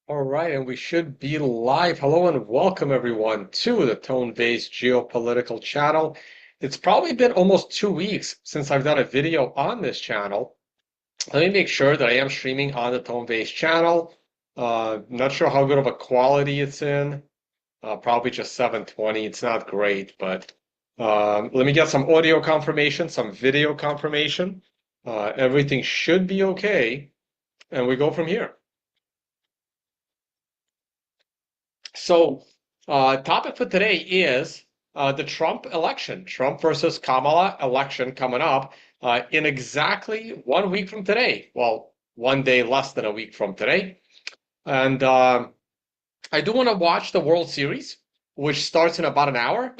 All right, and we should be live. Hello and welcome everyone to the Vays Geopolitical channel. It's probably been almost 2 weeks since I've done a video on this channel. Let me make sure that I am streaming on the Vays channel. Not sure how good of a quality it's in. Probably just 720. It's not great, but let me get some audio confirmation, some video confirmation. Everything should be okay, and we go from here. So, topic for today is the Trump election, Trump versus Kamala election coming up in exactly 1 week from today. Well, one day less than a week from today. And I do want to watch the World Series, which starts in about an hour.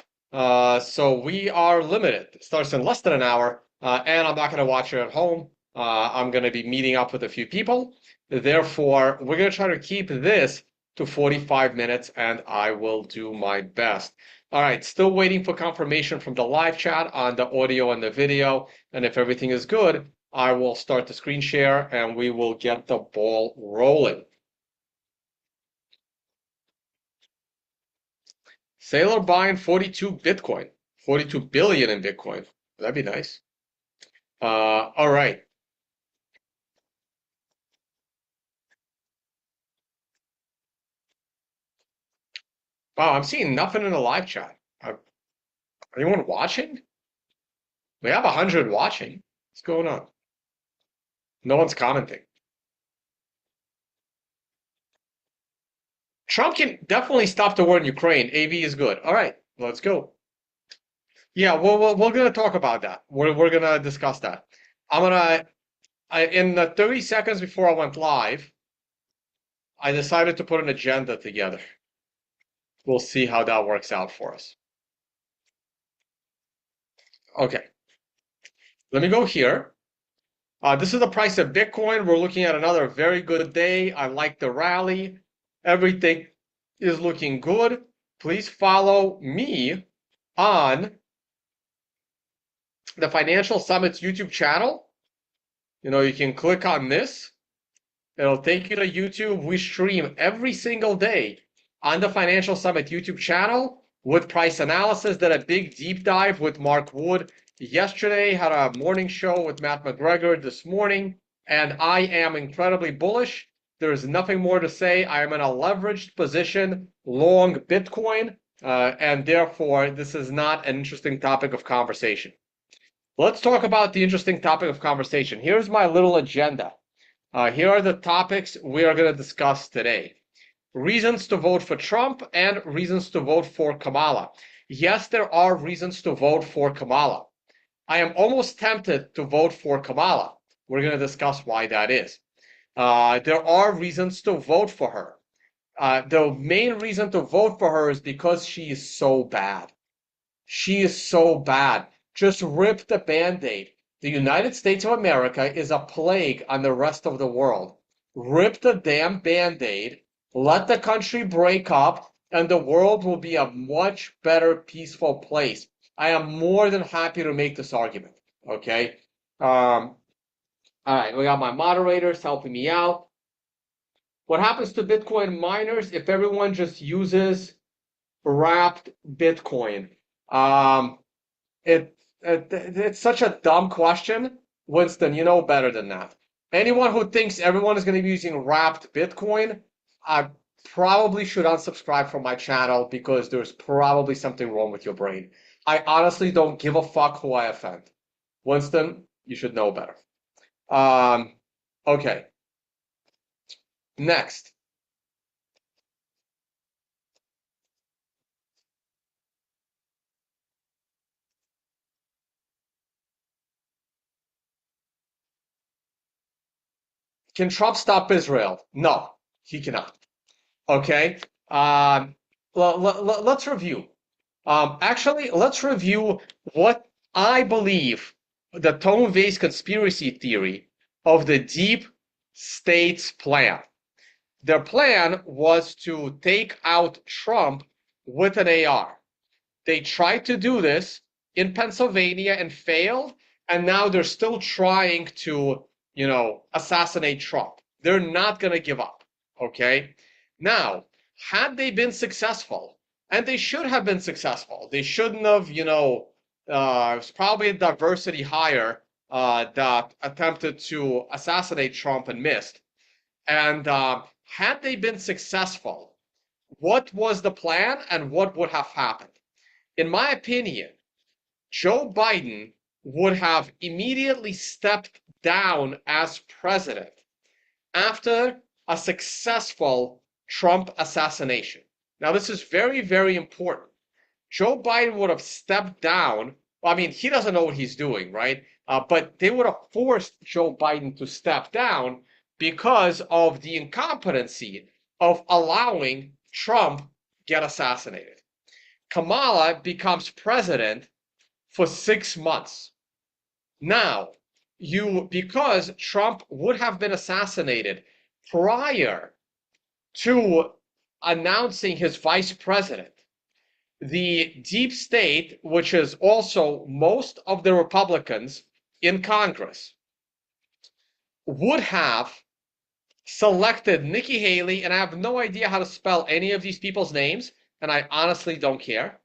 So we are limited. It starts in less than an hour, and I'm not going to watch it at home. I'm going to be meeting up with a few people. Therefore, we're going to try to keep this to 45 minutes, and I will do my best. All right, still waiting for confirmation from the live chat on the audio and the video. And if everything is good, I will start the screen share and we will get the ball rolling. Sailor buying 42 Bitcoin, 42 billion in Bitcoin. That'd be nice. All right. Wow, I'm seeing nothing in the live chat. Anyone watching? We have 100 watching. What's going on? No one's commenting. Trump can definitely stop the war in Ukraine. AV is good. All right, let's go. Yeah, we're gonna talk about that. We're gonna discuss that. In the 30 seconds before I went live, I decided to put an agenda together. We'll see how that works out for us. Okay, let me go here. This is the price of Bitcoin. We're looking at another very good day. I like the rally. Everything is looking good. Please follow me on the Financial Summit's YouTube channel. You can click on this. It'll take you to YouTube. We stream every single day on the Financial Summit YouTube channel with price analysis. Did a big deep dive with Mark Wood yesterday, had a morning show with Matt McGregor this morning, and I am incredibly bullish. There is nothing more to say. I am in a leveraged position, long Bitcoin, and therefore this is not an interesting topic of conversation. Let's talk about the interesting topic of conversation. Here's my little agenda. Here are the topics we are going to discuss today. Reasons to vote for Trump and reasons to vote for Kamala. Yes, there are reasons to vote for Kamala. I am almost tempted to vote for Kamala. We're going to discuss why that is. There are reasons to vote for her. The main reason to vote for her is because she is so bad. She is so bad. Just rip the Band-Aid. The United States of America is a plague on the rest of the world. Rip the damn Band-Aid, let the country break up, and the world will be a much better, peaceful place. I am more than happy to make this argument. Okay? All right, we got my moderators helping me out. What happens to Bitcoin miners if everyone just uses wrapped Bitcoin? It's such a dumb question. Winston, you know better than that. Anyone who thinks everyone is going to be using wrapped Bitcoin, I probably should unsubscribe from my channel because there's probably something wrong with your brain. I honestly don't give a fuck who I offend. Winston, you should know better. Okay. Next. Can Trump stop Israel? No, he cannot. Okay. Let's review. Actually, let's review what I believe the Vays conspiracy theory of the deep state's plan. Their plan was to take out Trump with an AR. They tried to do this in Pennsylvania and failed, and now they're still trying to, assassinate Trump. They're not going to give up, okay? Now, had they been successful, and they should have been successful, they shouldn't have, it was probably a diversity hire that attempted to assassinate Trump and missed. And had they been successful, what was the plan and what would have happened? In my opinion, Joe Biden would have immediately stepped down as president after a successful Trump assassination. Now, this is very, very important. Joe Biden would have stepped down. Well, I mean, he doesn't know what he's doing, right? But they would have forced Joe Biden to step down because of the incompetency of allowing Trump get assassinated. Kamala becomes president for 6 months. Now, because Trump would have been assassinated prior to announcing his vice president, the deep state, which is also most of the Republicans in Congress, would have selected Nikki Haley, and I have no idea how to spell any of these people's names, and I honestly don't care.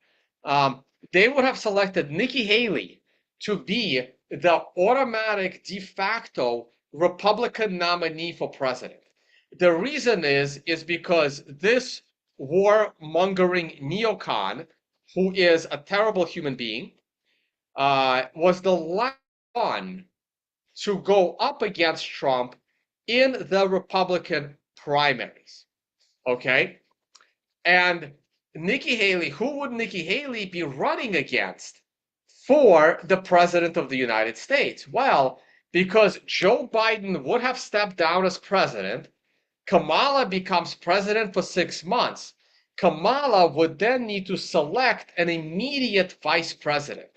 They would have selected Nikki Haley to be the automatic de facto Republican nominee for president. The reason is because this warmongering neocon, who is a terrible human being, was the last one to go up against Trump in the Republican primaries. Okay? And Nikki Haley, who would Nikki Haley be running against for the president of the United States? Well, because Joe Biden would have stepped down as president, Kamala becomes president for 6 months. Kamala would then need to select an immediate vice president.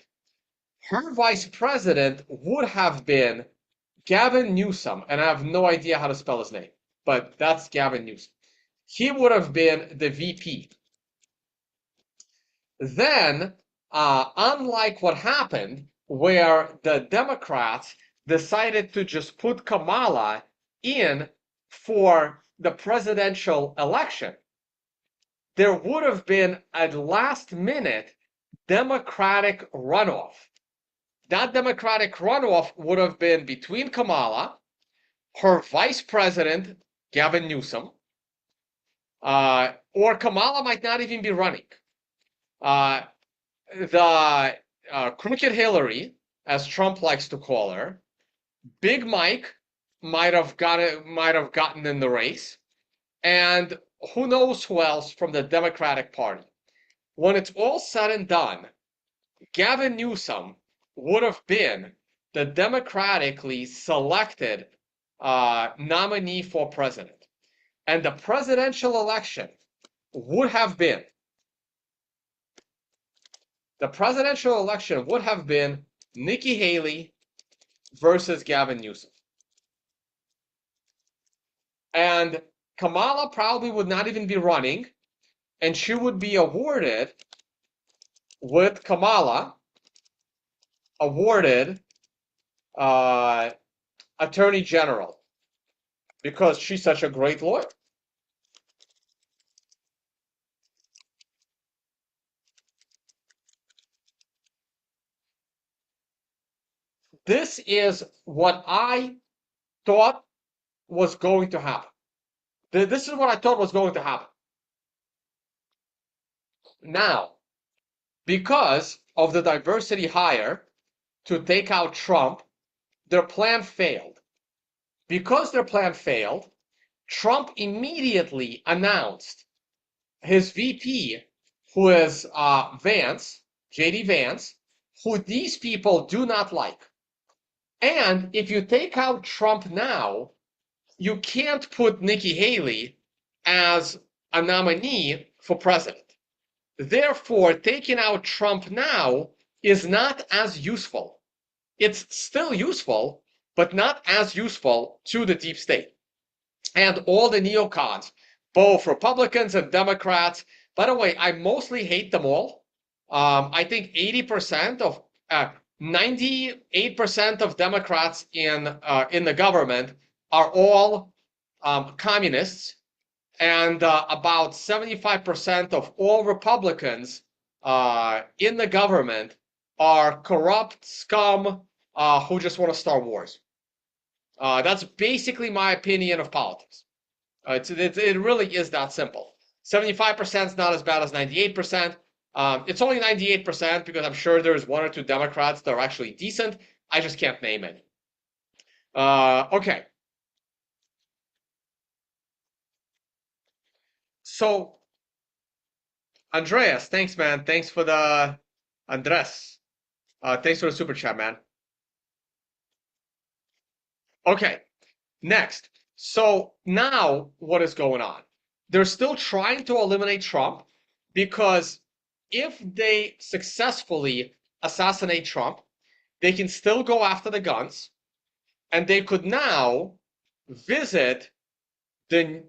Her vice president would have been Gavin Newsom, and I have no idea how to spell his name, but that's Gavin Newsom. He would have been the VP. Then, unlike what happened, where the Democrats decided to just put Kamala in for the presidential election, there would have been a last-minute Democratic runoff. That Democratic runoff would have been between Kamala, her vice president, Gavin Newsom, or Kamala might not even be running. The Crooked Hillary, as Trump likes to call her, Big Mike might have gotten in the race, and who knows who else from the Democratic Party. When it's all said and done, Gavin Newsom would have been the democratically selected nominee for president. And the presidential election would have been Nikki Haley versus Gavin Newsom. And Kamala probably would not even be running, and she would be awarded Attorney General because she's such a great lawyer. This is what I thought was going to happen. This is what I thought was going to happen. Now, because of the diversity hire to take out Trump, their plan failed. Because their plan failed, Trump immediately announced his VP, who is Vance, JD Vance, who these people do not like. And if you take out Trump now, you can't put Nikki Haley as a nominee for president. Therefore, taking out Trump now is not as useful. It's still useful, but not as useful to the deep state. And all the neocons, both Republicans and Democrats, by the way, I mostly hate them all. I think 98% of Democrats in the government are all communists, And about 75% of all Republicans in the government are corrupt scum who just want to start wars. That's basically my opinion of politics. It really is that simple. 75% is not as bad as 98%. It's only 98% because I'm sure there's one or two Democrats that are actually decent. I just can't name any. Okay. So, Andreas, thanks, man. Thanks for the Andres. Thanks for the super chat, man. Okay, next. So now what is going on? They're still trying to eliminate Trump because if they successfully assassinate Trump, they can still go after the guns, and they could now visit the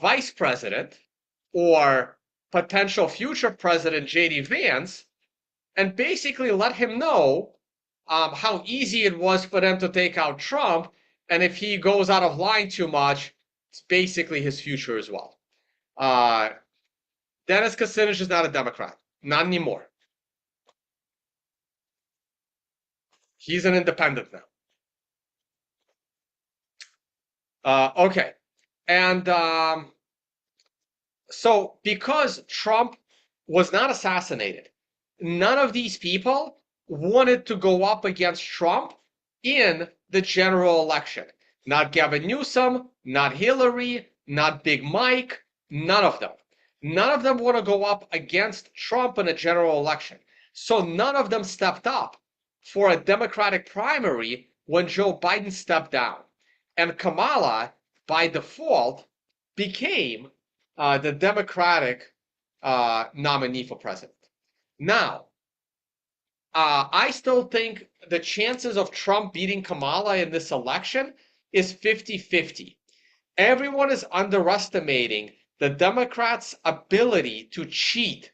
vice president or potential future president JD Vance and basically let him know how easy it was for them to take out Trump, and if he goes out of line too much, it's basically his future as well. Dennis Kucinich is not a Democrat, not anymore. He's an independent now. Okay, and so because Trump was not assassinated, none of these people wanted to go up against Trump in the general election. Not Gavin Newsom, not Hillary, not Big Mike, none of them. None of them want to go up against Trump in a general election. So none of them stepped up for a Democratic primary when Joe Biden stepped down. And Kamala, by default, became the Democratic nominee for president. Now, I still think the chances of Trump beating Kamala in this election is 50-50. Everyone is underestimating the Democrats' ability to cheat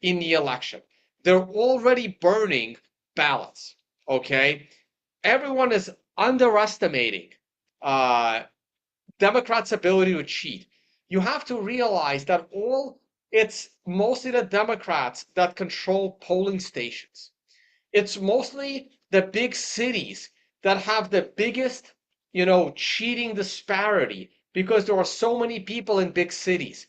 in the election. They're already burning ballots, okay? Everyone is underestimating Democrats' ability to cheat. You have to realize that it's mostly the Democrats that control polling stations. It's mostly the big cities that have the biggest, cheating disparity because there are so many people in big cities.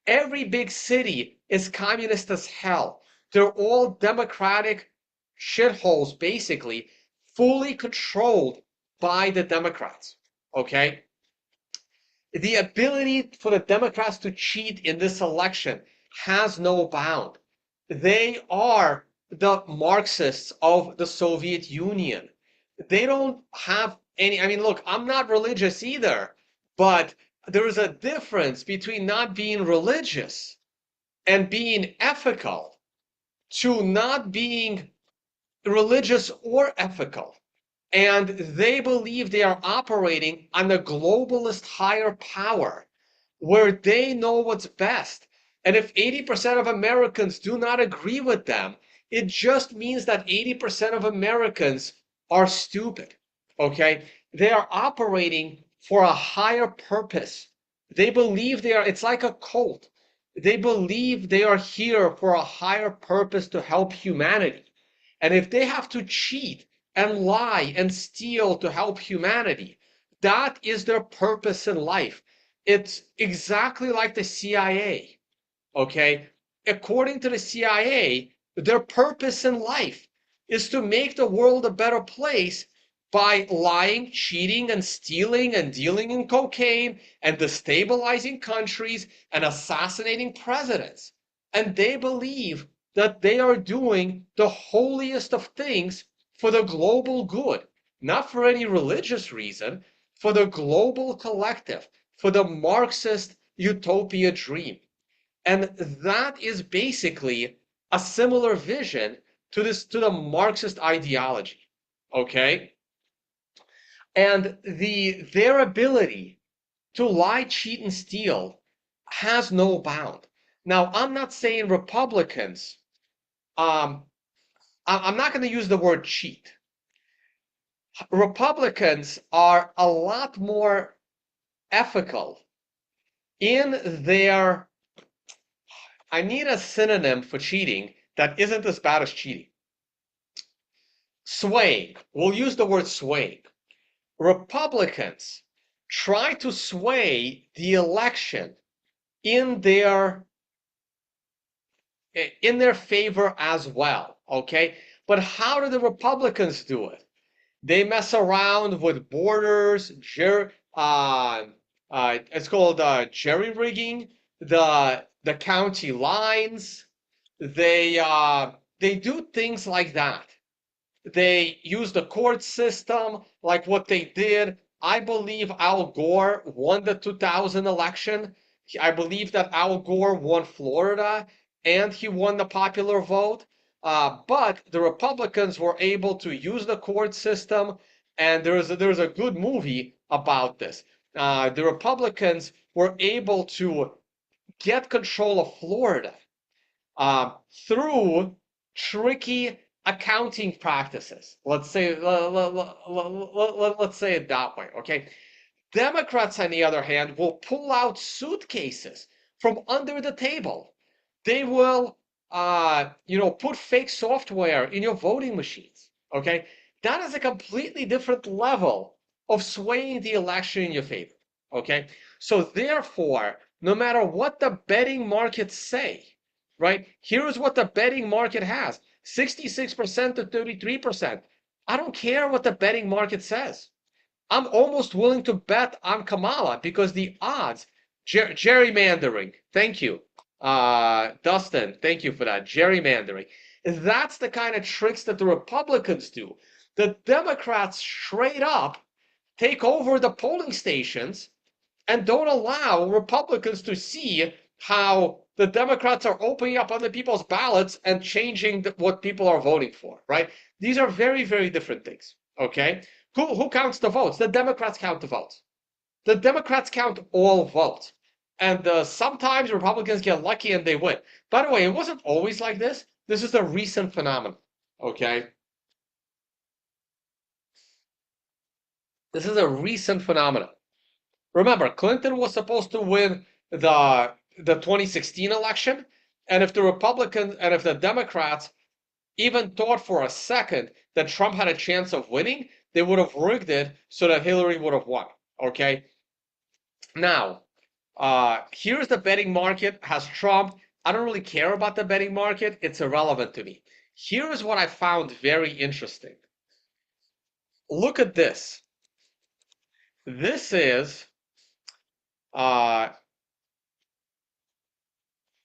Every big city is communist as hell. They're all Democratic shitholes, basically, fully controlled by the Democrats. Okay? The ability for the Democrats to cheat in this election has no bound. They are the Marxists of the Soviet Union. They don't have any, I mean, look, I'm not religious either, but there is a difference between not being religious and being ethical to not being religious or ethical. And they believe they are operating on a globalist higher power where they know what's best. And if 80% of Americans do not agree with them, it just means that 80% of Americans are stupid. Okay? They are operating for a higher purpose. They believe it's like a cult. They believe they are here for a higher purpose to help humanity. And if they have to cheat and lie and steal to help humanity, that is their purpose in life. It's exactly like the CIA. Okay? According to the CIA, their purpose in life is to make the world a better place by lying, cheating, and stealing and dealing in cocaine and destabilizing countries and assassinating presidents. And they believe that they are doing the holiest of things for the global good, not for any religious reason, for the global collective, for the Marxist utopia dream. And that is basically a similar vision to the Marxist ideology. Okay? And their ability to lie, cheat, and steal has no bound. Now, I'm not saying Republicans, I'm not going to use the word cheat. Republicans are a lot more ethical in their, I need a synonym for cheating that isn't as bad as cheating. Swaying. We'll use the word swaying. Republicans try to sway the election in their favor as well, okay? But how do the Republicans do it? They mess around with borders, it's called jerry rigging, the county lines. They do things like that. They use the court system, like what they did. I believe Al Gore won the 2000 election. I believe that Al Gore won Florida and he won the popular vote. But the Republicans were able to use the court system, and there's a good movie about this. The Republicans were able to get control of Florida uh, through tricky accounting practices. Let's say let's say it that way. Okay. Democrats, on the other hand, will pull out suitcases from under the table. They will, put fake software in your voting machines. Okay, that is a completely different level of swaying the election in your favor. Okay, so therefore, no matter what the betting markets say, right? Here is what the betting market has: 66% to 33%. I don't care what the betting market says. I'm almost willing to bet on Kamala because the odds, gerrymandering. Thank you, Dustin. Thank you for that. Gerrymandering. That's the kind of tricks that the Republicans do. The Democrats straight up take over the polling stations and don't allow Republicans to see how the Democrats are opening up other people's ballots and changing what people are voting for, right? These are very, very different things, okay? Who counts the votes? The Democrats count the votes. The Democrats count all votes. And sometimes Republicans get lucky and they win. By the way, it wasn't always like this. This is a recent phenomenon, okay? This is a recent phenomenon. Remember, Clinton was supposed to win the 2016 election, and if the Democrats even thought for a second that Trump had a chance of winning, they would have rigged it so that Hillary would have won. Okay. Now, here's the betting market has Trump. I don't really care about the betting market. It's irrelevant to me. Here is what I found very interesting. Look at this. This is uh,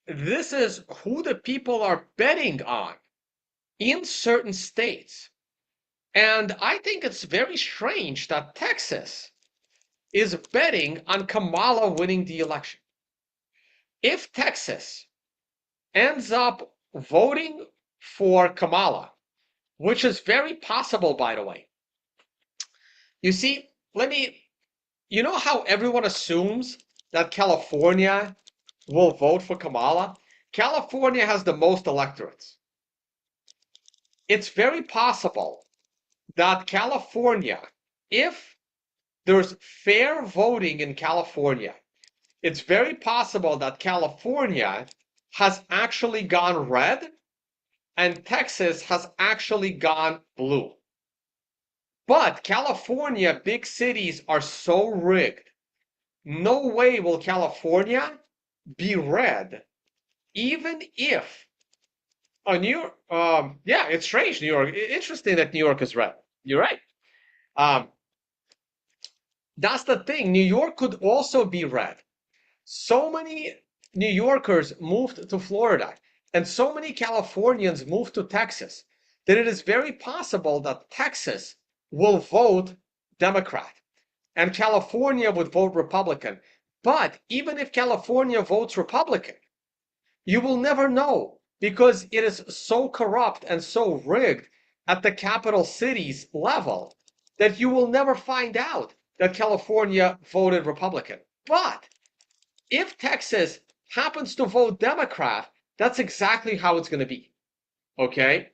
this is who the people are betting on in certain states. And I think it's very strange that Texas is betting on Kamala winning the election. If Texas ends up voting for Kamala, which is very possible, by the way. You see, you know how everyone assumes that California will vote for Kamala? California has the most electorates. It's very possible that California, if there's fair voting in California, it's very possible that California has actually gone red and Texas has actually gone blue. But California, big cities are so rigged. No way will California be red, even if New York. Yeah, it's strange. New York. Interesting that New York is red. You're right. Um, that's the thing. New York could also be red. So many New Yorkers moved to Florida, and so many Californians moved to Texas that it is very possible that Texas will vote Democrat and California would vote Republican. But even if California votes Republican, you will never know because it is so corrupt and so rigged at the capital cities level that you will never find out that California voted Republican. But if Texas happens to vote Democrat, that's exactly how it's going to be. Okay?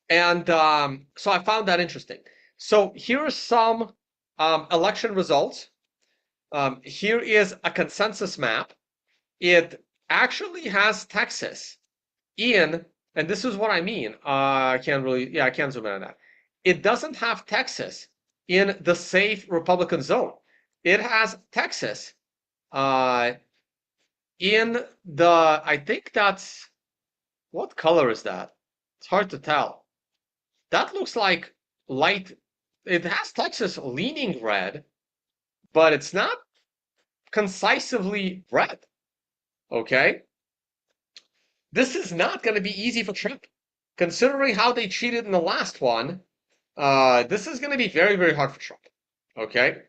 And so I found that interesting. So here are some election results. Here is a consensus map. It actually has Texas in, and this is what I mean. I can't really, yeah, I can't zoom in on that. It doesn't have Texas in the safe Republican zone. It has Texas in the, I think that's, what color is that? It's hard to tell. That looks like light. It has Texas leaning red, but it's not concisely red. Okay? This is not going to be easy for Trump. Considering how they cheated in the last one, this is going to be very, very hard for Trump. Okay?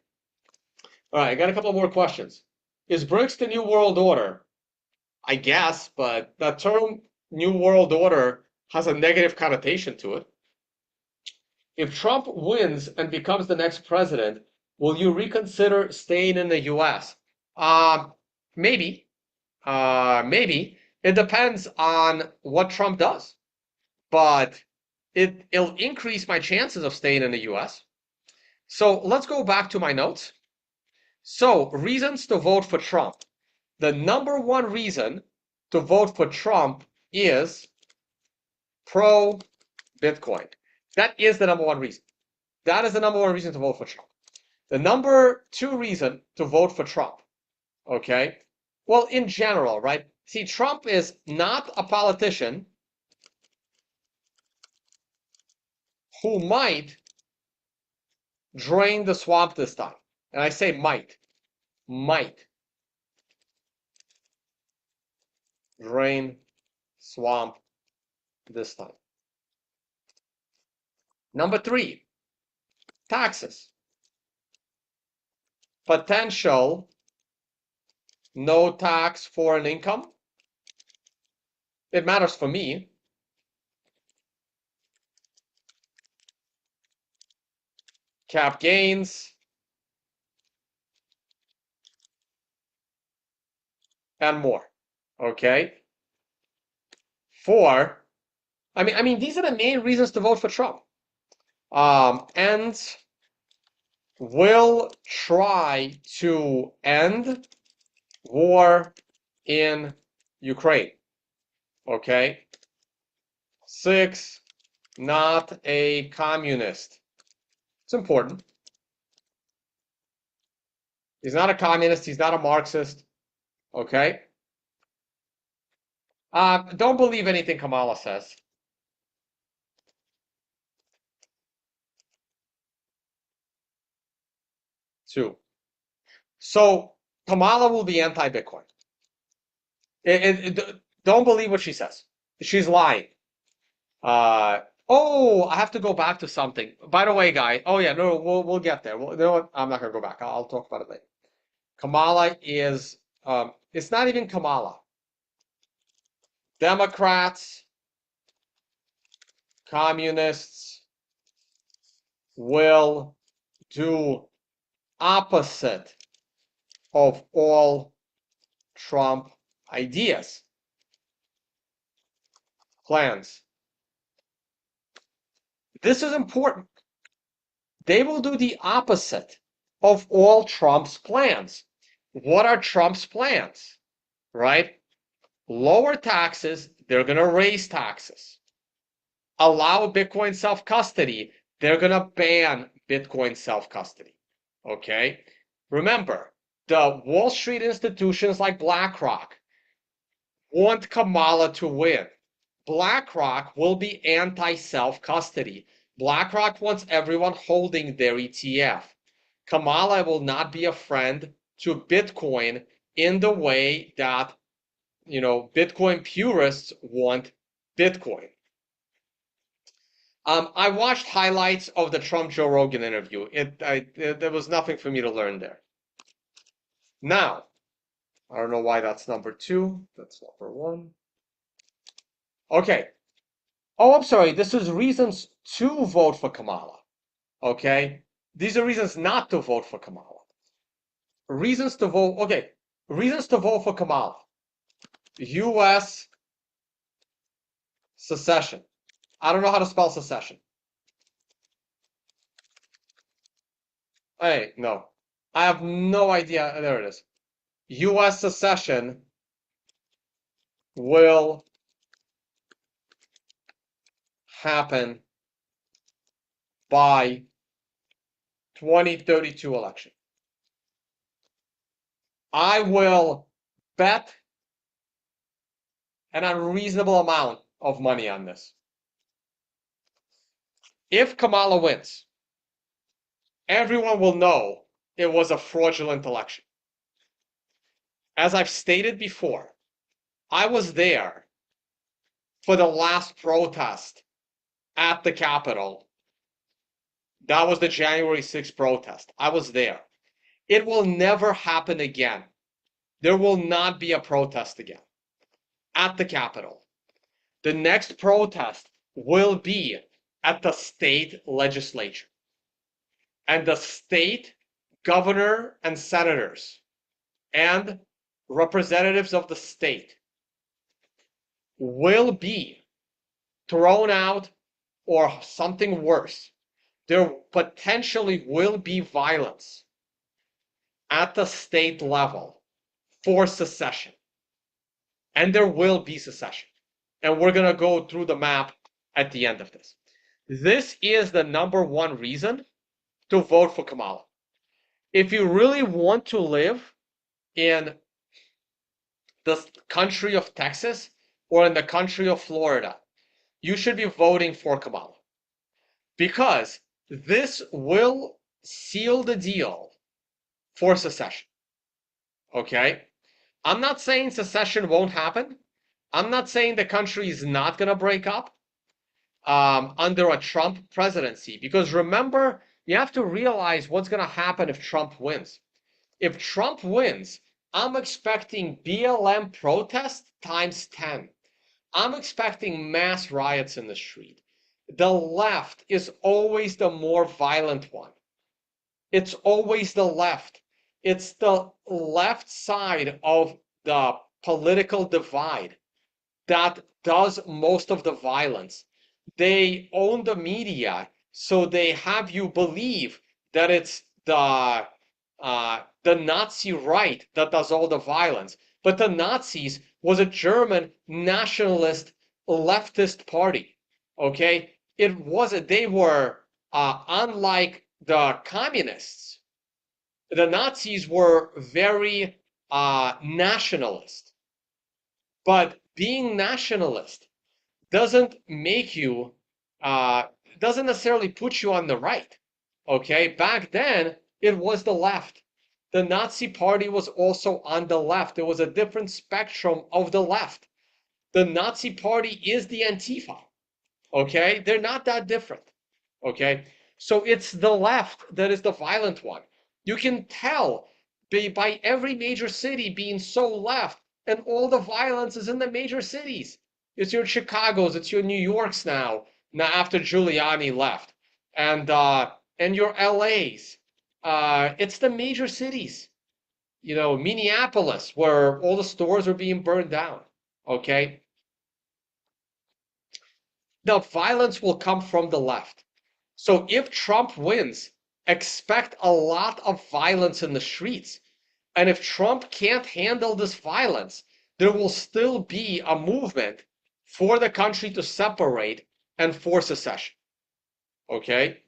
All right, I got a couple more questions. Is BRICS the New World Order? I guess, but the term New World Order has a negative connotation to it. If Trump wins and becomes the next president, will you reconsider staying in the US? Maybe. Maybe. It depends on what Trump does. But it'll increase my chances of staying in the US. So let's go back to my notes. So, reasons to vote for Trump. The number one reason to vote for Trump is pro-Bitcoin. That is the number one reason. That is the number one reason to vote for Trump. The number two reason to vote for Trump, okay? Well, in general, right? See, Trump is not a politician who might drain the swamp this time. And I say might drain swamp this time. Number three, taxes. Potential no tax foreign income. It matters for me. Cap gains. And more. Okay? Four, I mean, these are the main reasons to vote for Trump. And will try to end war in Ukraine. Okay? Six, not a communist. It's important. He's not a communist. He's not a Marxist. Okay? Don't believe anything Kamala says. Two. So Kamala will be anti-Bitcoin. Don't believe what she says. She's lying. Oh, I have to go back to something. By the way, guy. Oh yeah, no, we'll get there. You know what? I'm not gonna go back. I'll talk about it later. Kamala is. It's not even Kamala. Democrats, communists will do opposite of all Trump ideas, plans. This is important. They will do the opposite of all Trump's plans. What are Trump's plans? Right? Lower taxes, they're going to raise taxes. Allow Bitcoin self-custody, they're going to ban Bitcoin self-custody. Okay? Remember, the Wall Street institutions like BlackRock want Kamala to win. BlackRock will be anti-self-custody. BlackRock wants everyone holding their ETF. Kamala will not be a friend to Bitcoin in the way that, Bitcoin purists want Bitcoin. I watched highlights of the Trump Joe Rogan interview. There was nothing for me to learn there. Now, I don't know why that's number two. That's number one. Okay. Oh, I'm sorry. This is reasons to vote for Kamala. Okay. These are reasons not to vote for Kamala. Reasons to vote. Okay. Reasons to vote for Kamala. U.S. secession. I don't know how to spell secession. Hey, no. I have no idea. There it is. U.S. secession will happen by 2032 election. I will bet an unreasonable amount of money on this. If Kamala wins, everyone will know it was a fraudulent election. As I've stated before, I was there for the last protest at the Capitol. That was the January 6th protest. I was there. It will never happen again. There will not be a protest again at the Capitol. The next protest will be at the state legislature. And the state governor and senators and representatives of the state will be thrown out or something worse. There potentially will be violence at the state level for secession. And there will be secession. And we're going to go through the map at the end of this. This is the number one reason to vote for Kamala. If you really want to live in the country of Texas or in the country of Florida, you should be voting for Kamala. Because this will seal the deal for secession. Okay? I'm not saying secession won't happen. I'm not saying the country is not going to break up under a Trump presidency. Because remember, you have to realize what's going to happen if Trump wins. If Trump wins, I'm expecting BLM protest times 10. I'm expecting mass riots in the street. The left is always the more violent one. It's always the left. It's the left side of the political divide that does most of the violence. They own the media, so they have you believe that it's the Nazi right that does all the violence. But the Nazis was a German nationalist leftist party. Okay, it wasn't. They were unlike the communists. The Nazis were very nationalist. But being nationalist doesn't make you, doesn't necessarily put you on the right. Okay, back then it was the left. The Nazi party was also on the left. There was a different spectrum of the left. The Nazi party is the Antifa. Okay, they're not that different. Okay, so it's the left that is the violent one. You can tell by every major city being so left, and all the violence is in the major cities. It's your Chicago's, it's your New York's now after Giuliani left, and your LA's. It's the major cities. You know, Minneapolis, where all the stores are being burned down. Okay, the violence will come from the left. So if Trump wins, expect a lot of violence in the streets. And if Trump can't handle this violence, there will still be a movement for the country to separate and for secession. Okay?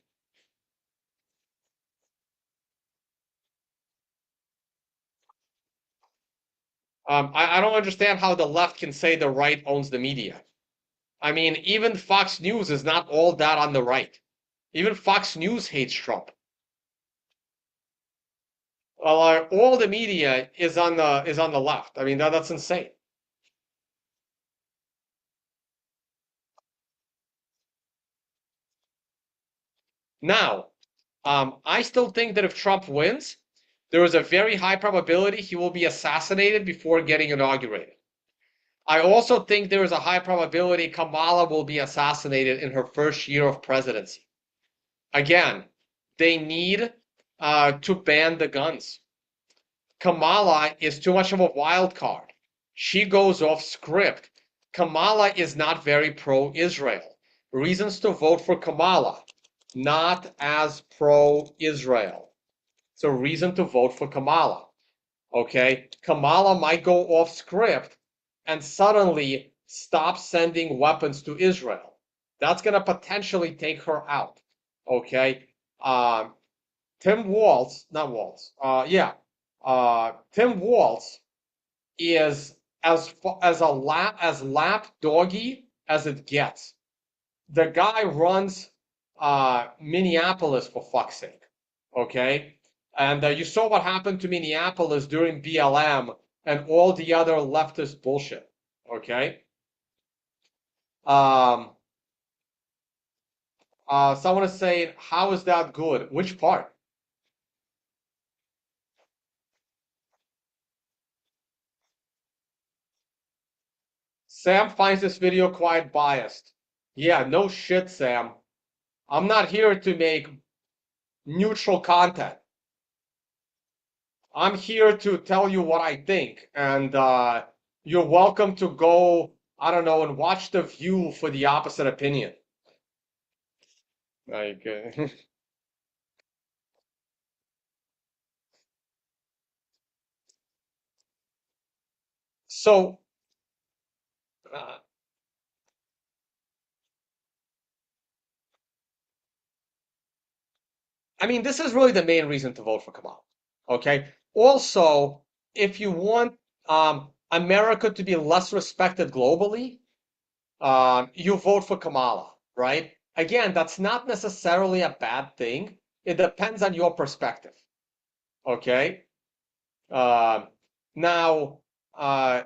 I don't understand how the left can say the right owns the media. I mean, even Fox News is not all that on the right. Even Fox News hates Trump. Well, all the media is on the left. I mean, that's insane. Now, I still think that if Trump wins, there is a very high probability he will be assassinated before getting inaugurated. I also think there is a high probability Kamala will be assassinated in her first year of presidency. Again, they need to ban the guns. Kamala is too much of a wild card. She goes off script. Kamala is not very pro-Israel. Reasons to vote for Kamala, not as pro-Israel. it's a reason to vote for Kamala. Okay, Kamala might go off script and suddenly stop sending weapons to Israel. That's going to potentially take her out. Okay, Tim Walz, not Walz, Tim Walz is as lap doggy as it gets. The guy runs Minneapolis, for fuck's sake. Okay, and you saw what happened to Minneapolis during BLM and all the other leftist bullshit. Okay. Um, Someone is saying, how is that good? Which part? Sam finds this video quite biased. Yeah, no shit, Sam. I'm not here to make neutral content. I'm here to tell you what I think, and you're welcome to go, I don't know, and watch The View for the opposite opinion. Like, so, uh, I mean, this is really the main reason to vote for Kamala. Okay. Also, if you want America to be less respected globally, you vote for Kamala, right? Again, that's not necessarily a bad thing. It depends on your perspective. Okay. Uh, Now, uh,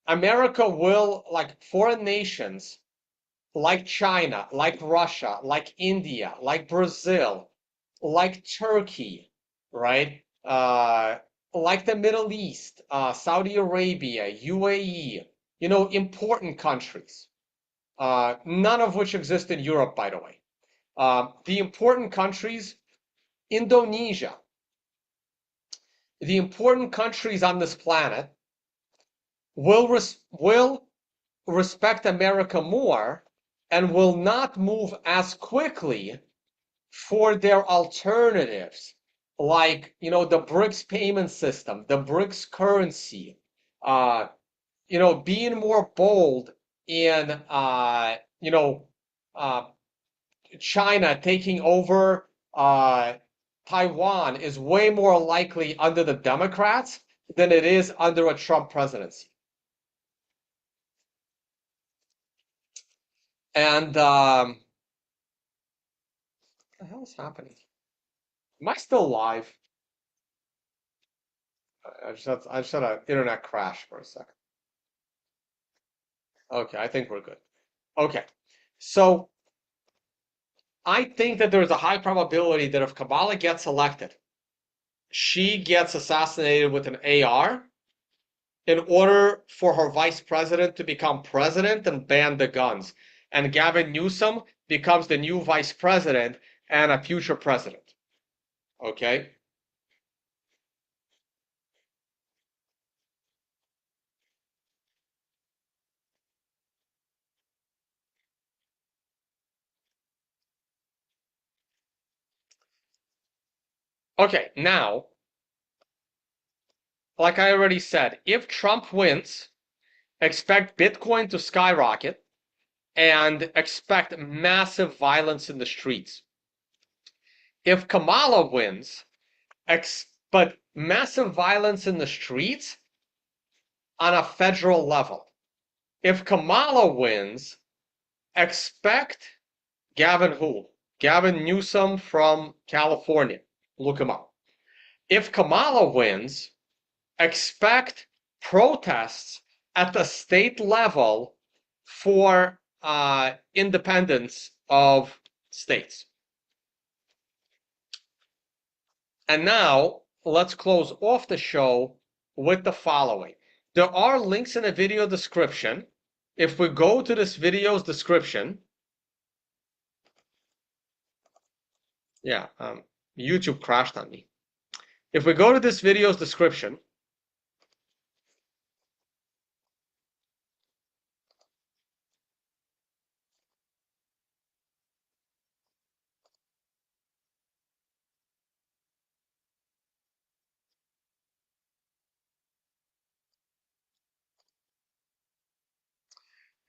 America will, like foreign nations, like China, like Russia, like India, like Brazil, like Turkey, right? Like the Middle East, Saudi Arabia, UAE, important countries, none of which exist in Europe, by the way. The important countries, Indonesia, the important countries on this planet will respect America more and will not move as quickly for their alternatives, like the BRICS payment system, the BRICS currency, uh, being more bold in uh, China taking over Taiwan is way more likely under the Democrats than it is under a Trump presidency. And what the hell is happening? Am I still live? I just had an internet crash for a second. Okay, I think we're good. Okay, so I think that there's a high probability that if Kamala gets elected, she gets assassinated with an AR in order for her vice president to become president and ban the guns. And Gavin Newsom becomes the new vice president and a future president. Okay? Okay, now, like I already said, if Trump wins, expect Bitcoin to skyrocket and expect massive violence in the streets. If Kamala wins, but massive violence in the streets on a federal level. If Kamala wins, expect Gavin who? Gavin Newsom from California. Look him up. If Kamala wins, expect protests at the state level for independence of states. And now let's close off the show with the following. There are links in the video description. If we go to this video's description, yeah, YouTube crashed on me. If we go to this video's description,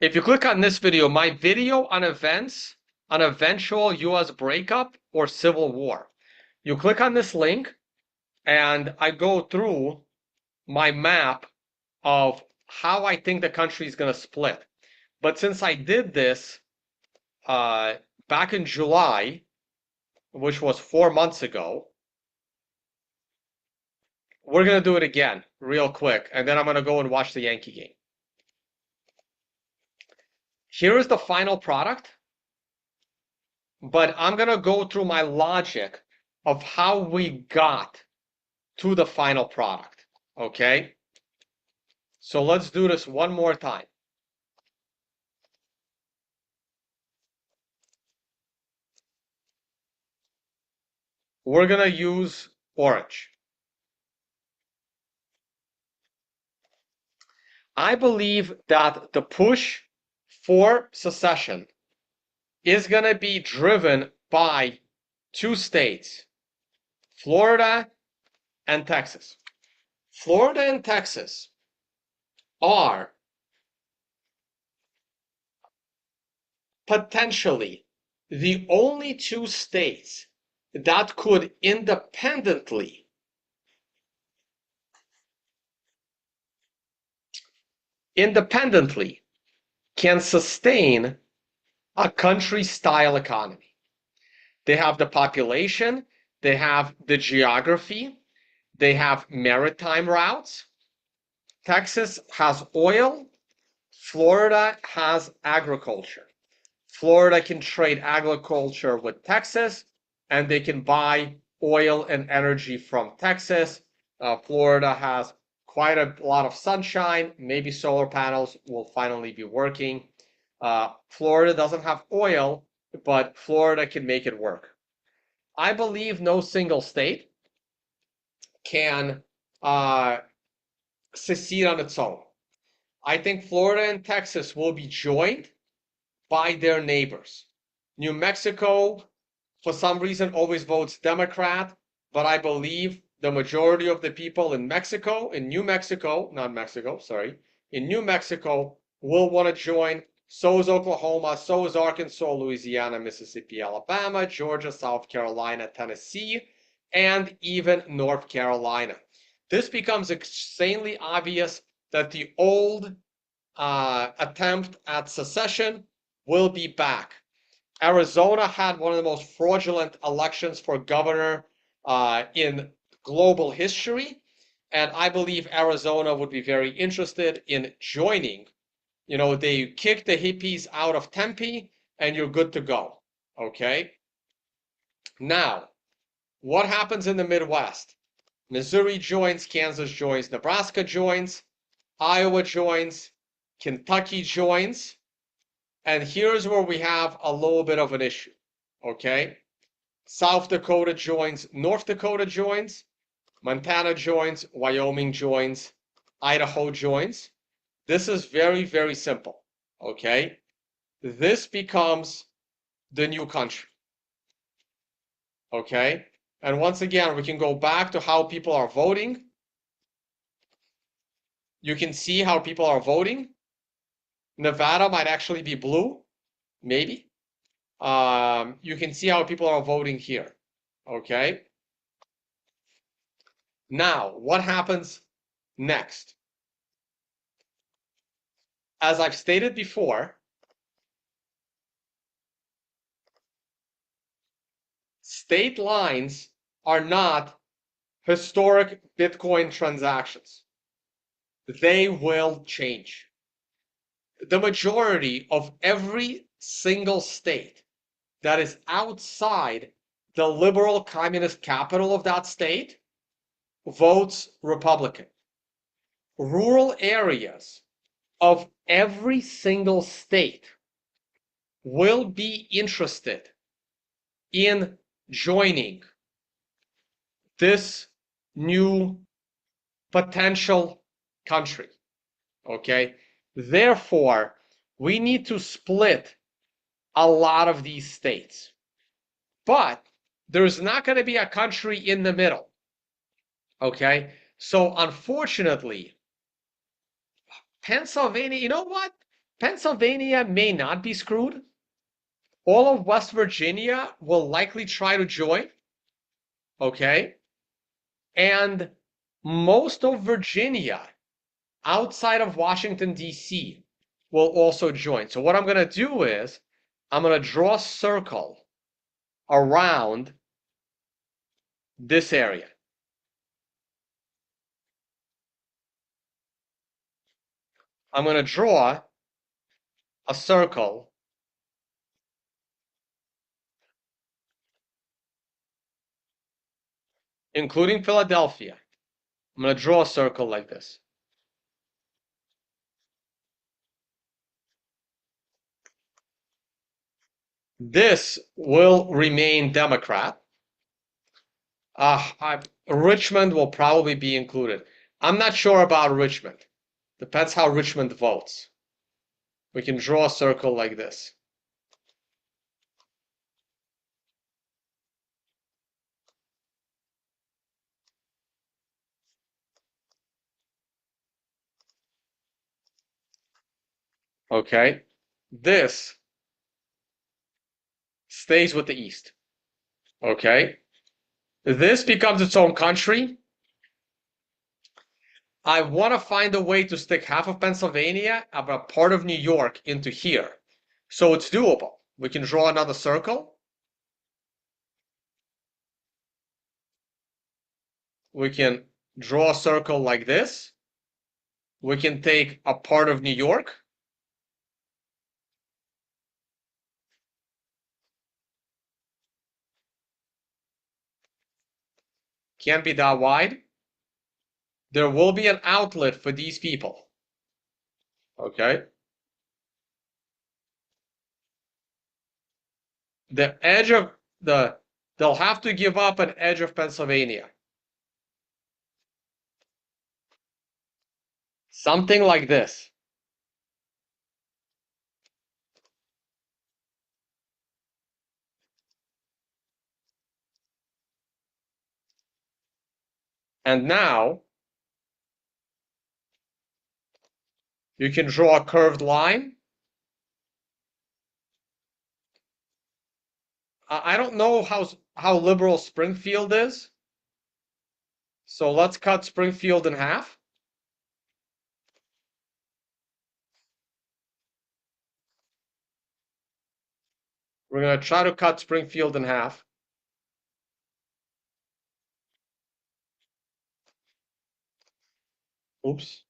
If you click on this video, my video on events, on eventual US breakup or civil war, you click on this link and I go through my map of how I think the country is going to split. But since I did this back in July, which was 4 months ago, we're going to do it again real quick. And then I'm going to go and watch the Yankee game. Here is the final product. But I'm going to go through my logic of how we got to the final product. Okay? So let's do this one more time. We're going to use orange. I believe that the push for secession is going to be driven by two states, Florida and Texas. Florida and Texas are potentially the only two states that could independently can sustain a country-style economy. They have the population, they have the geography, they have maritime routes. Texas has oil, Florida has agriculture. Florida can trade agriculture with Texas, and they can buy oil and energy from Texas. Florida has quite a lot of sunshine. Maybe solar panels will finally be working. Florida doesn't have oil, but Florida can make it work. I believe no single state can secede on its own. I think Florida and Texas will be joined by their neighbors. New Mexico, for some reason, always votes Democrat, but I believe the majority of the people in Mexico, in New Mexico, not Mexico, sorry, in New Mexico will want to join. So is Oklahoma, so is Arkansas, Louisiana, Mississippi, Alabama, Georgia, South Carolina, Tennessee, and even North Carolina. This becomes insanely obvious that the old attempt at secession will be back. Arizona had one of the most fraudulent elections for governor in global history, and I believe Arizona would be very interested in joining. You know, they kick the hippies out of Tempe, and you're good to go, okay? Now, what happens in the Midwest? Missouri joins, Kansas joins, Nebraska joins, Iowa joins, Kentucky joins, and here's where we have a little bit of an issue, okay? South Dakota joins, North Dakota joins, Montana joins, Wyoming joins, Idaho joins. This is very, very simple, okay? This becomes the new country, okay? And once again, we can go back to how people are voting. You can see how people are voting. Nevada might actually be blue, maybe. You can see how people are voting here, okay? Now, what happens next? As I've stated before, state lines are not historic Bitcoin transactions. They will change. The majority of every single state that is outside the liberal communist capital of that state votes Republican. Rural areas of every single state will be interested in joining this new potential country, okay? Therefore, we need to split a lot of these states. But there's not going to be a country in the middle, okay? So unfortunately, Pennsylvania, you know what? Pennsylvania may not be screwed. All of West Virginia will likely try to join, okay? And most of Virginia outside of Washington, D.C. will also join. So what I'm going to do is I'm going to draw a circle around this area. I'm going to draw a circle including Philadelphia. I'm going to draw a circle like this. This will remain Democrat. Richmond will probably be included. I'm not sure about Richmond. Depends how Richmond votes. We can draw a circle like this. Okay? This stays with the East. Okay? This becomes its own country. I want to find a way to stick half of Pennsylvania and a part of New York into here. So it's doable. We can draw another circle. We can draw a circle like this. We can take a part of New York. Can't be that wide. There will be an outlet for these people. Okay? The edge of they'll have to give up an edge of Pennsylvania. Something like this. And now you can draw a curved line. I don't know how liberal Springfield is. So let's cut Springfield in half. We're going to try to cut Springfield in half. Oops.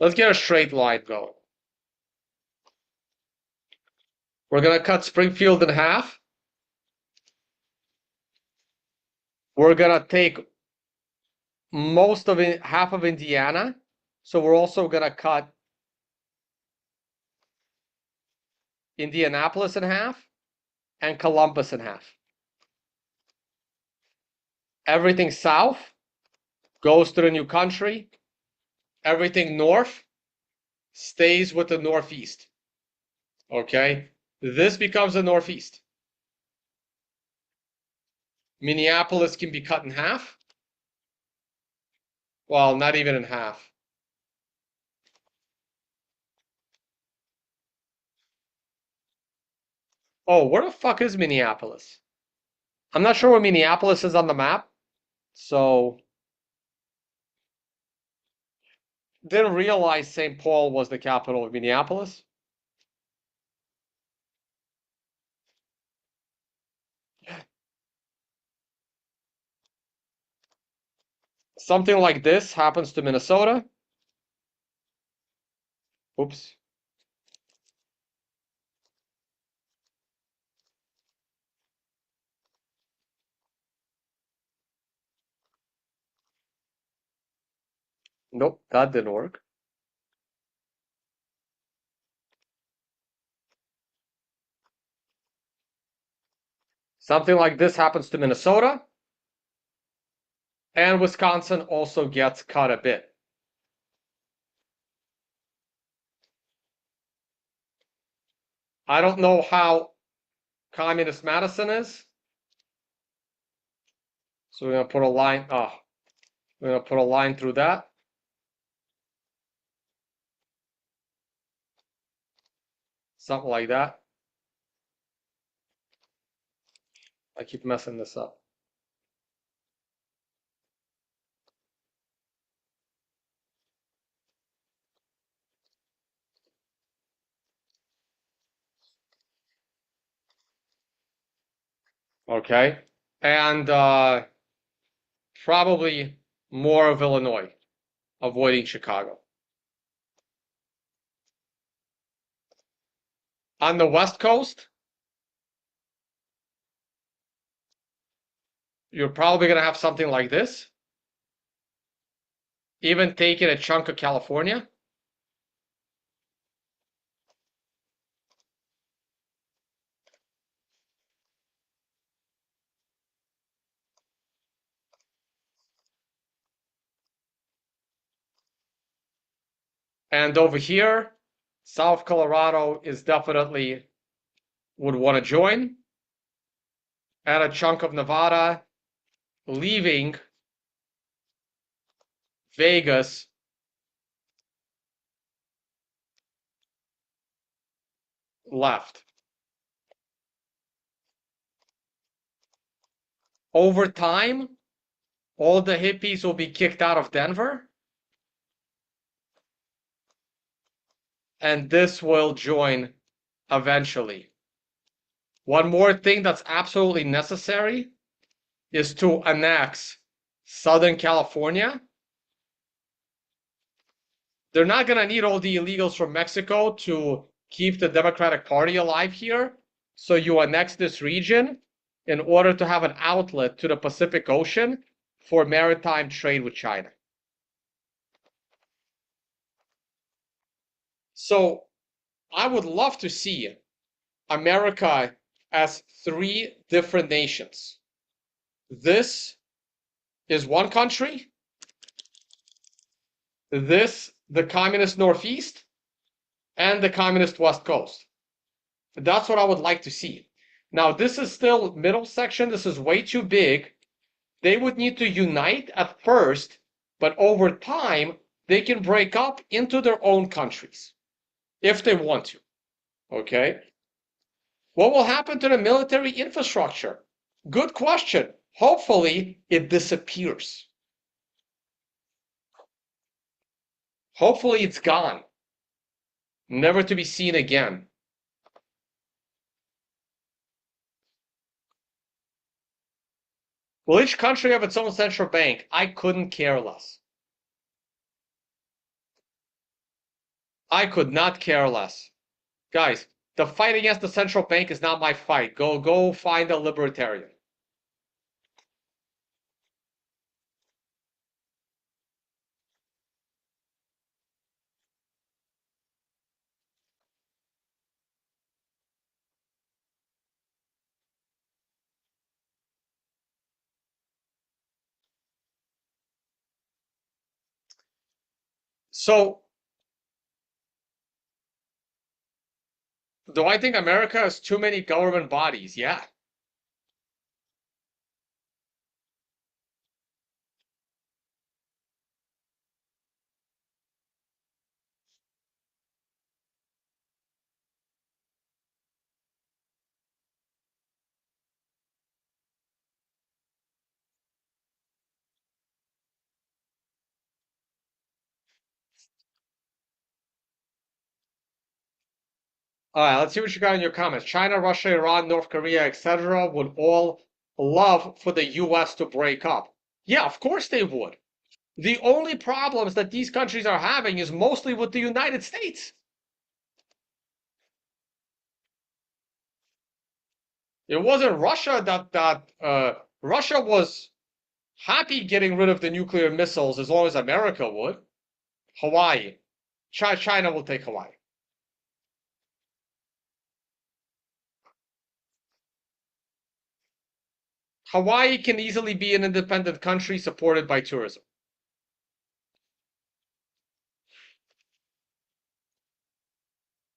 Let's get a straight line going. We're going to cut Springfield in half. We're going to take most of it, half of Indiana. So we're also going to cut Indianapolis in half and Columbus in half. Everything south goes to the new country. Everything north stays with the Northeast. Okay? This becomes the Northeast. Minneapolis can be cut in half. Well, not even in half. Oh, where the fuck is Minneapolis? I'm not sure where Minneapolis is on the map. So, didn't realize St. Paul was the capital of Minneapolis. Something like this happens to Minnesota. Oops. Nope, that didn't work. Something like this happens to Minnesota. And Wisconsin also gets cut a bit. I don't know how communist Madison is. So we're going to put a line. We're going to put a line through that. Something like that. I keep messing this up. Okay. And probably more of Illinois, avoiding Chicago. On the West Coast, you're probably going to have something like this. Even taking a chunk of California. And over here, South Colorado is definitely would want to join. And a chunk of Nevada, leaving Vegas left. Over time, all the hippies will be kicked out of Denver, and this will join eventually. One more thing that's absolutely necessary is to annex Southern California. They're not going to need all the illegals from Mexico to keep the Democratic Party alive here. So you annex this region in order to have an outlet to the Pacific Ocean for maritime trade with China. So I would love to see America as three different nations. This is one country. This, the communist Northeast, and the communist West Coast. That's what I would like to see. Now, this is still middle section. This is way too big. They would need to unite at first, but over time, they can break up into their own countries if they want to. Okay? What will happen to the military infrastructure? Good question. Hopefully, it disappears. Hopefully, it's gone, never to be seen again. Will each country have its own central bank? I couldn't care less. I could not care less. Guys, the fight against the central bank is not my fight. Go find a libertarian. So, do I think America has too many government bodies? Yeah. All right, let's see what you got in your comments. China, Russia, Iran, North Korea, etc. would all love for the US to break up. Yeah, of course they would. The only problems that these countries are having is mostly with the United States. It wasn't Russia that Russia was happy getting rid of the nuclear missiles as long as America would. Hawaii. China will take Hawaii. Hawaii can easily be an independent country supported by tourism.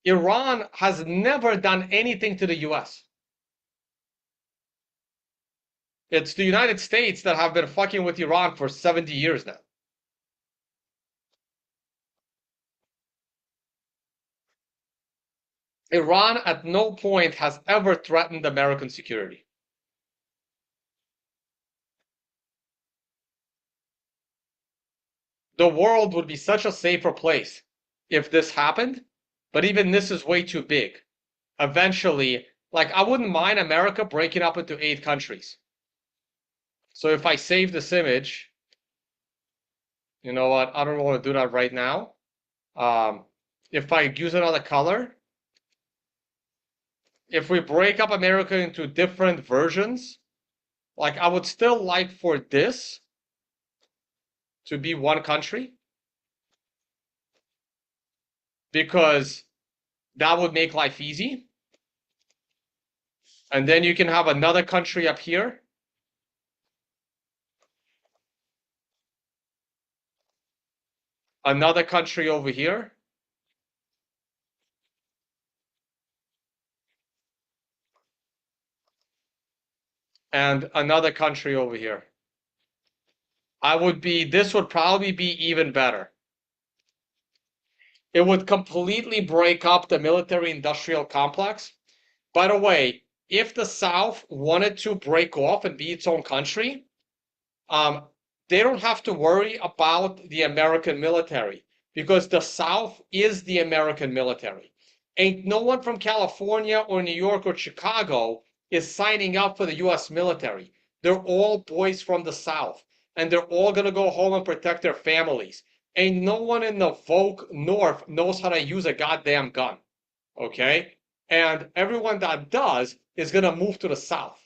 Iran has never done anything to the US. It's the United States that have been fucking with Iran for 70 years now. Iran at no point has ever threatened American security. The world would be such a safer place if this happened, but even this is way too big. Eventually, like, I wouldn't mind America breaking up into 8 countries. So if I save this image, you know what? I don't want to do that right now. If I use another color, if we break up America into different versions, like, I would still like for this to be one country because that would make life easy. And then you can have another country up here. Another country over here. And another country over here. This would probably be even better. It would completely break up the military-industrial complex. By the way, if the South wanted to break off and be its own country, they don't have to worry about the American military because the South is the American military. Ain't no one from California or New York or Chicago is signing up for the US military. They're all boys from the South, and they're all going to go home and protect their families. Ain't no one in the Vogue North knows how to use a goddamn gun. Okay? And everyone that does is going to move to the South.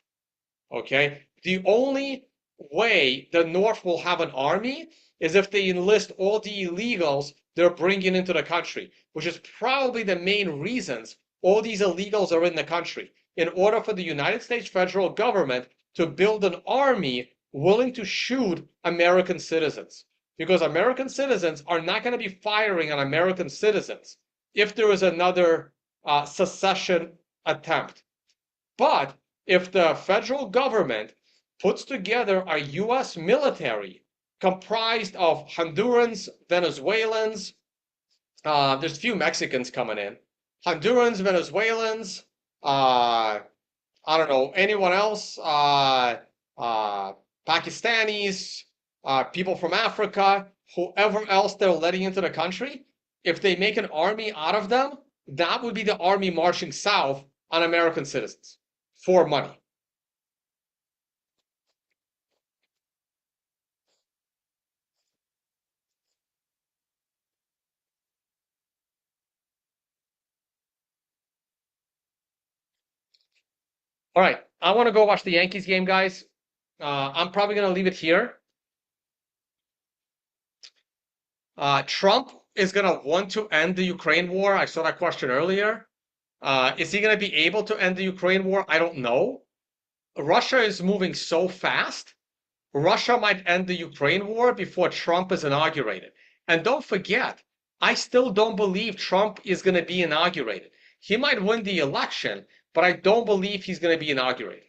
Okay? The only way the North will have an army is if they enlist all the illegals they're bringing into the country, which is probably the main reasons all these illegals are in the country, in order for the United States federal government to build an army willing to shoot American citizens. Because American citizens are not going to be firing on American citizens if there is another secession attempt. But if the federal government puts together a U.S. military comprised of Hondurans, Venezuelans, there's a few Mexicans coming in, Hondurans, Venezuelans, I don't know, anyone else, Pakistanis, people from Africa, whoever else they're letting into the country, if they make an army out of them, that would be the army marching south on American citizens for money. All right, I want to go watch the Yankees game, guys. I'm probably going to leave it here. Trump is going to want to end the Ukraine war. I saw that question earlier. Is he going to be able to end the Ukraine war? I don't know. Russia is moving so fast. Russia might end the Ukraine war before Trump is inaugurated. And don't forget, I still don't believe Trump is going to be inaugurated. He might win the election, but I don't believe he's going to be inaugurated.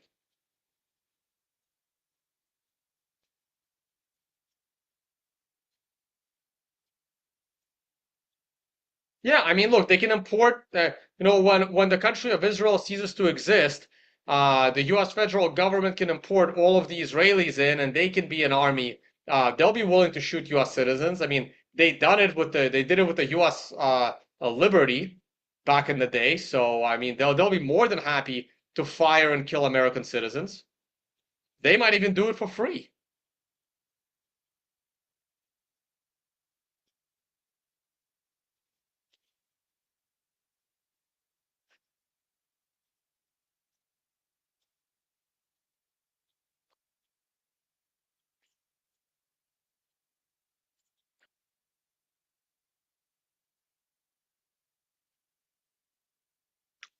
Yeah, I mean, look, they can import, when the country of Israel ceases to exist, the U.S. federal government can import all of the Israelis in, and they can be an army. They'll be willing to shoot U.S. citizens. I mean, they did it with the U.S. Liberty back in the day. So I mean, they'll be more than happy to fire and kill American citizens. They might even do it for free.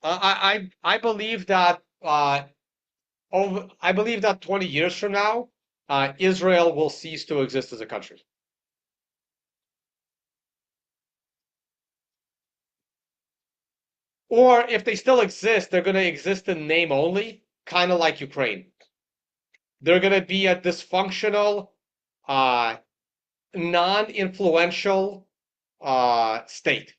I believe that I believe that 20 years from now, Israel will cease to exist as a country. Or if they still exist, they're going to exist in name only, kind of like Ukraine. They're going to be a dysfunctional, uh, non-influential state.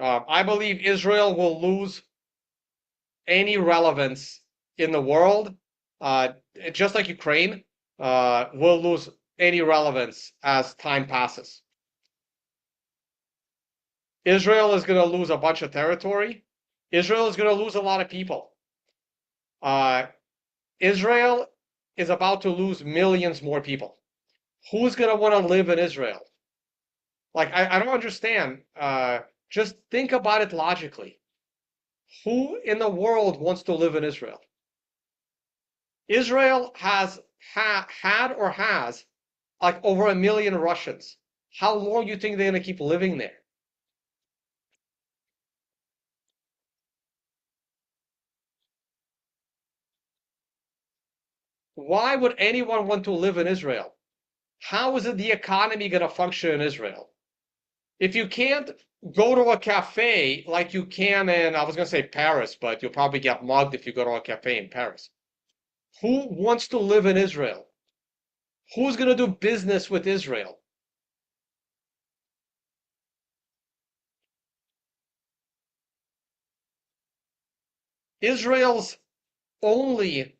I believe Israel will lose any relevance in the world, uh, just like Ukraine will lose any relevance as time passes. Israel is going to lose a bunch of territory. Israel is going to lose a lot of people. Uh, Israel is about to lose millions more people. Who's going to want to live in Israel? Like, I don't understand. Just think about it logically. Who in the world wants to live in Israel? Israel has had or has like over 1 million Russians. How long do you think they're going to keep living there? Why would anyone want to live in Israel? How is it the economy going to function in Israel? If you can't go to a cafe like you can in, I was going to say Paris, but you'll probably get mugged if you go to a cafe in Paris. Who wants to live in Israel? Who's going to do business with Israel? Israel's only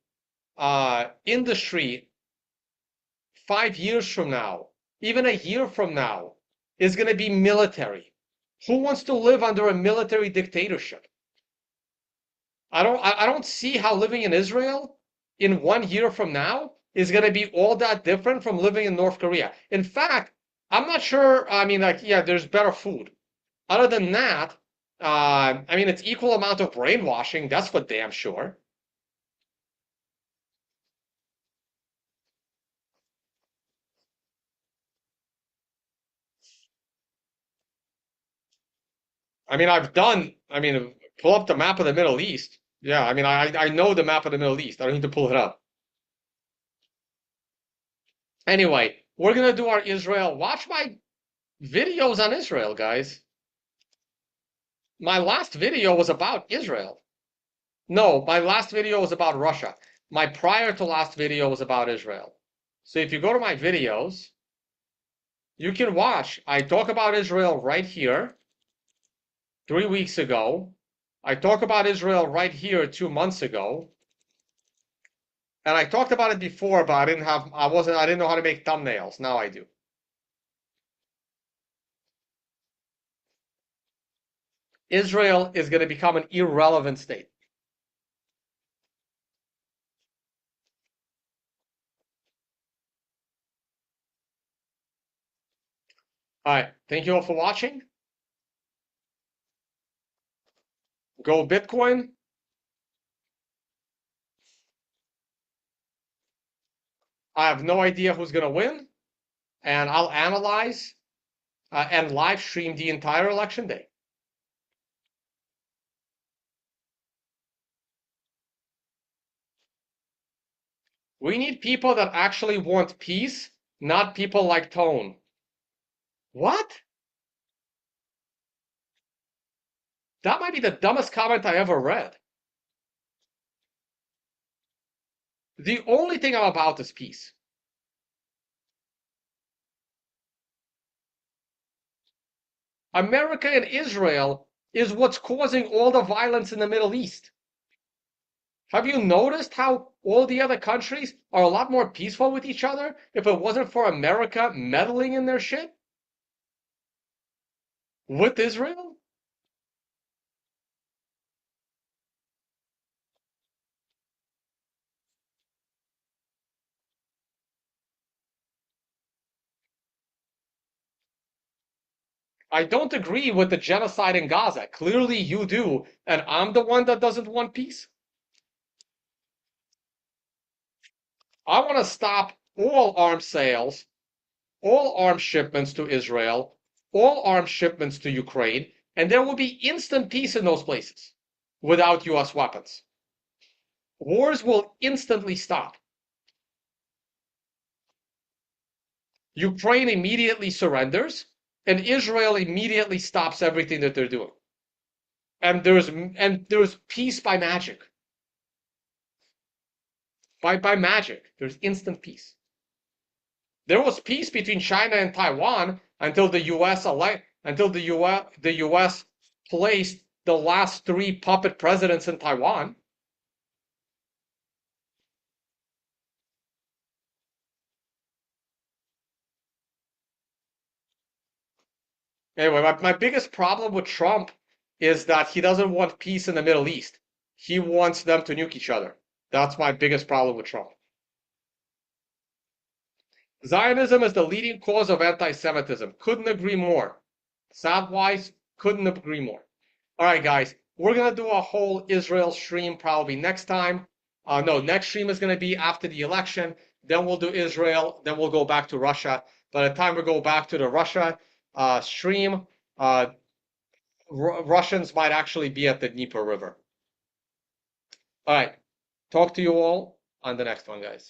industry 5 years from now, even a year from now, is going to be military. Who wants to live under a military dictatorship? I don't see how living in Israel in 1 year from now is going to be all that different from living in North Korea. In fact, I'm not sure. I mean, like, yeah, there's better food. Other than that, I mean, it's equal amount of brainwashing. That's for damn sure. I mean, I mean, pull up the map of the Middle East. Yeah, I mean, I know the map of the Middle East. I don't need to pull it up. Anyway, we're gonna do our Israel. Watch my videos on Israel, guys. My last video was about Israel. No, my last video was about Russia. My prior to last video was about Israel. So if you go to my videos, you can watch. I talk about Israel right here 3 weeks ago. I talk about Israel right here 2 months ago. And I talked about it before, but I didn't know how to make thumbnails. Now I do. Israel is going to become an irrelevant state. All right. Thank you all for watching. Go Bitcoin. I have no idea who's going to win, and I'll analyze and live stream the entire election day. We need people that actually want peace, not people like Tone. What? That might be the dumbest comment I ever read. The only thing I'm about is peace. America and Israel is what's causing all the violence in the Middle East. Have you noticed how all the other countries are a lot more peaceful with each other if it wasn't for America meddling in their shit? With Israel? I don't agree with the genocide in Gaza. Clearly you do, and I'm the one that doesn't want peace. I want to stop all arms sales, all arms shipments to Israel, all arms shipments to Ukraine, and there will be instant peace in those places without US weapons. Wars will instantly stop. Ukraine immediately surrenders, and Israel immediately stops everything that they're doing. And there's peace by magic. By magic, there's instant peace. There was peace between China and Taiwan until the U.S. placed the last 3 puppet presidents in Taiwan. Anyway, my biggest problem with Trump is that he doesn't want peace in the Middle East. He wants them to nuke each other. That's my biggest problem with Trump. Zionism is the leading cause of anti-Semitism. Couldn't agree more. Sad-wise, couldn't agree more. All right, guys, we're gonna do a whole Israel stream probably next time. No, next stream is gonna be after the election. Then we'll do Israel. Then we'll go back to Russia. By the time we go back to the Russia stream, Russians might actually be at the Dnieper River. All right, talk to you all on the next one, guys.